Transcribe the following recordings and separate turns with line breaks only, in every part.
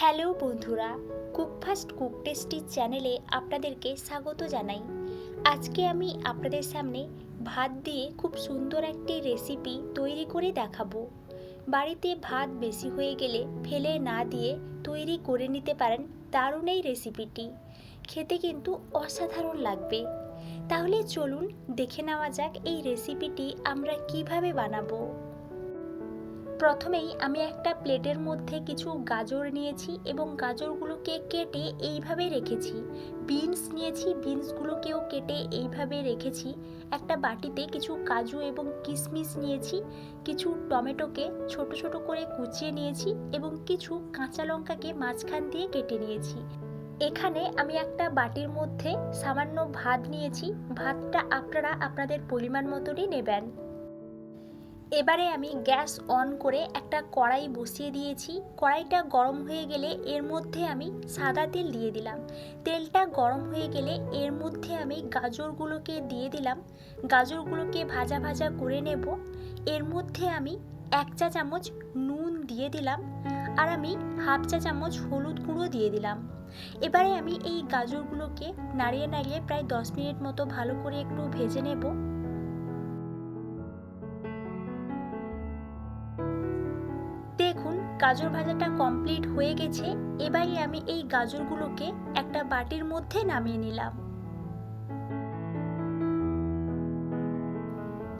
Hello বন্ধুরা, cook fast cook tasty চ্যানেলে আপনাদেরকে স্বাগত জানাই। আজকে আমি আপনাদের সামনে ভাত দিয়ে খুব সুন্দর একটি রেসিপি তৈরি করে দেখাবো। বাড়িতে ভাত বেশি হয়ে গেলে ফেলে না দিয়ে তৈরি করে নিতে পারেন দারুণ এই রেসিপিটি। খেতে কিন্তু অসাধারণ লাগবে। তাহলে চলুন দেখে নেওয়া যাক এই রেসিপিটি আমরা কিভাবে বানাবো। প্রথমেই আমি একটা প্লেটের মধ্যে কিছু গাজর নিয়েছি এবং গাজরগুলোকে কেটে এইভাবে রেখেছি। বিনস নিয়েছি, বিনসগুলোকেও কেটে এইভাবে রেখেছি। একটা বাটিতে কিছু কাজু এবং কিশমিশ নিয়েছি, কিছু টমেটোকে ছোট ছোট করে কুচিয়ে নিয়েছি এবং কিছু কাঁচা লঙ্কাকে মাঝখান দিয়ে কেটে নিয়েছি। এখানে আমি একটা বাটির মধ্যে সামান্য ভাত নিয়েছি। ভাতটা আপনারা আপনাদের পরিমাণ মতনই নেবেন। এবারে আমি গ্যাস অন করে একটা কড়াই বসিয়ে দিয়েছি। কড়াইটা গরম হয়ে গেলে এর মধ্যে আমি সাদা তেল দিয়ে দিলাম। তেলটা গরম হয়ে গেলে এর মধ্যে আমি গাজরগুলোকে দিয়ে দিলাম। গাজরগুলোকে ভাজা ভাজা করে নেব। এর মধ্যে আমি 1 চা চামচ নুন দিয়ে দিলাম আর আমি হাফ চা চামচ হলুদ গুঁড়ো দিয়ে দিলাম। এবারে আমি এই গাজরগুলোকে নাড়িয়ে নাড়িয়ে প্রায় 10 মিনিট মতো ভালো করে একটু ভেজে নেব। দেখুন গাজর ভাজাটা কমপ্লিট হয়ে গেছে। এবারে আমি এই গাজরগুলোকে একটা বাটির মধ্যে নামিয়ে নিলাম।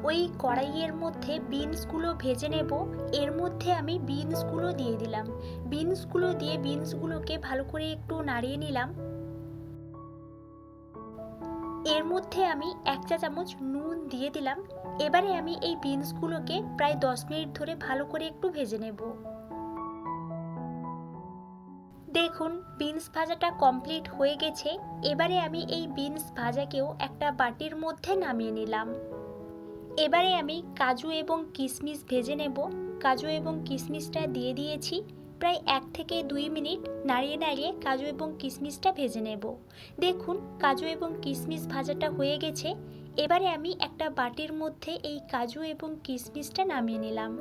ওই কড়াইয়ের মধ্যে বিনসগুলো ভেজে নেব। এর মধ্যে আমি বিনসগুলো দিয়ে দিলাম। বিনসগুলো দিয়ে বিনসগুলোকে ভালো করে একটু নাড়িয়ে নিলাম। এর মধ্যে আমি 1 চা চামচ নুন দিয়ে দিলাম। এবারে আমি এই বিনসগুলোকে প্রায় 10 মিনিট ধরে ভালো করে একটু ভেজে নেব। দেখুন বিনস ভাজাটা কমপ্লিট হয়ে গেছে। এবারে আমি এই বিনস ভাজাকেও একটা বাটির মধ্যে নামিয়ে নিলাম। এবারে আমি কাজু এবং কিশমিশ ভেজে নেব। কাজু এবং কিশমিশটা দিয়ে দিয়েছি। প্রায় 1 থেকে 2 মিনিট নাড়িয়ে নাড়িয়ে কাজু এবং কিশমিশটা ভেজে নেব। দেখুন কাজু এবং কিশমিশ ভাজাটা হয়ে গেছে। এবারে আমি একটা বাটির মধ্যে এই কাজু এবং কিশমিশটা নামিয়ে নিলাম।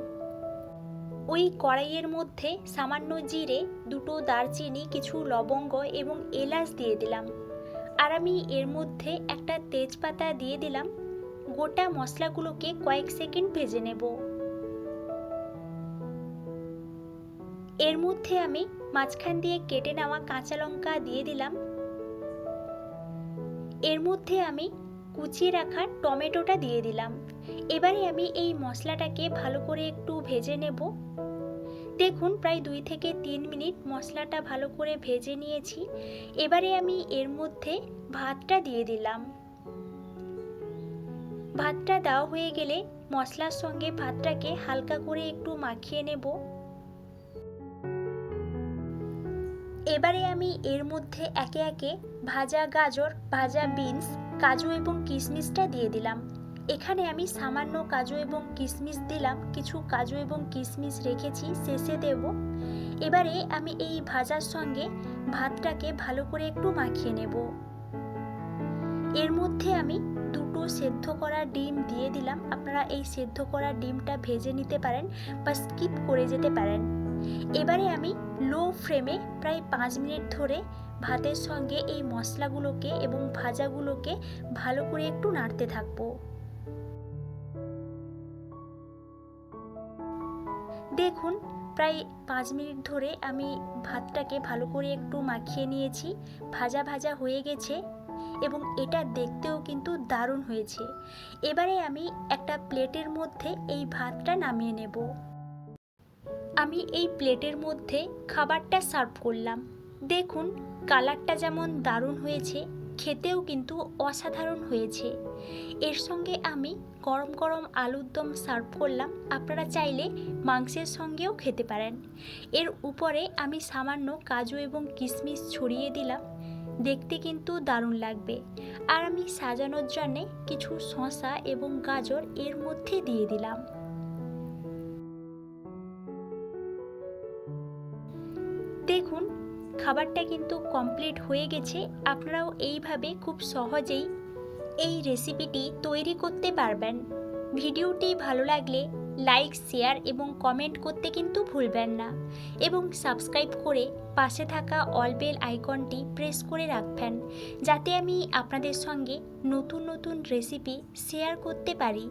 ওই কড়াইয়ের মধ্যে সামান্য জিরে, 2টো দারচিনি, কিছু লবঙ্গ এবং এলাচ দিয়ে দিলাম। আর আমি এর মধ্যে একটা তেজপাতা দিয়ে দিলাম। গোটা মশলাগুলোকে কয়েক সেকেন্ড ভেজে নেব। এর মধ্যে আমি মাঝখান দিয়ে কেটে নেওয়া কাঁচা লঙ্কা দিয়ে দিলাম। এর মধ্যে আমি কুচিয়ে রাখা টমেটোটা দিয়ে দিলাম। এবারে আমি এই মশলাটাকে ভালো করে একটু ভেজে নেব। দেখুন প্রায় 2 থেকে 3 মিনিট মশলাটা ভালো করে ভেজে নিয়েছি। এবারে আমি এর মধ্যে ভাতটা দিয়ে দিলাম। ভাতটা দেওয়া হয়ে গেলে মশলার সঙ্গে ভাতটাকে হালকা করে একটু মাখিয়ে নেব। এবারে আমি এর মধ্যে একে একে ভাজা গাজর, ভাজা বিনস, কাজু এবং কিশমিশটা দিয়ে দিলাম। এখানে আমি সামান্য কাজু এবং কিশমিশ দিলাম, কিছু কাজু এবং কিশমিশ রেখেছি, শেষে দেব। এবারে আমি এই ভাজার সঙ্গে ভাতটাকে ভালো করে একটু মাখিয়ে নেব। এর মধ্যে আমি 2টো সেদ্ধ করা ডিম দিয়ে দিলাম। আপনারা এই সেদ্ধ করা ডিমটা ভেজে নিতে পারেন বা স্কিপ করে যেতে পারেন। এবারে আমি লো ফ্লেমে প্রায় 5 মিনিট ধরে ভাতের সঙ্গে এই মশলাগুলোকে এবং ভাজাগুলোকে ভালো করে একটু নাড়তে থাকবো। দেখুন প্রায় 5 মিনিট ধরে আমি ভাতটাকে ভালো করে একটু মাখিয়ে নিয়েছি। ভাজা ভাজা হয়ে গেছে এবং এটা দেখতেও কিন্তু দারুণ হয়েছে। এবারে আমি একটা প্লেটের মধ্যে এই ভাতটা নামিয়ে নেব। আমি এই প্লেটের মধ্যে খাবারটা সার্ভ করলাম। দেখুন কালারটা যেমন দারুণ হয়েছে, খেতেও কিন্তু অসাধারণ হয়েছে। এর সঙ্গে আমি গরম গরম আলুর দম সার্ভ করলাম। আপনারা চাইলে মাংসের সঙ্গেও খেতে পারেন। এর উপরে আমি সামান্য কাজু এবং কিশমিশ ছড়িয়ে দিলাম। দেখতে কিন্তু দারুণ লাগবে। আর আমি সাজানোর জন্যে কিছু শসা এবং গাজর এর মধ্যে দিয়ে দিলাম। দেখুন খাবারটা কিন্তু কমপ্লিট হয়ে গেছে। আপনারাও এইভাবে খুব সহজেই এই রেসিপিটি তৈরি করতে পারবেন। ভিডিওটি ভালো লাগলে লাইক, শেয়ার এবং কমেন্ট করতে কিন্তু ভুলবেন না, এবং সাবস্ক্রাইব করে পাশে থাকা অল বেল আইকনটি প্রেস করে রাখবেন, যাতে আমি আপনাদের সঙ্গে নতুন নতুন রেসিপি শেয়ার করতে পারি।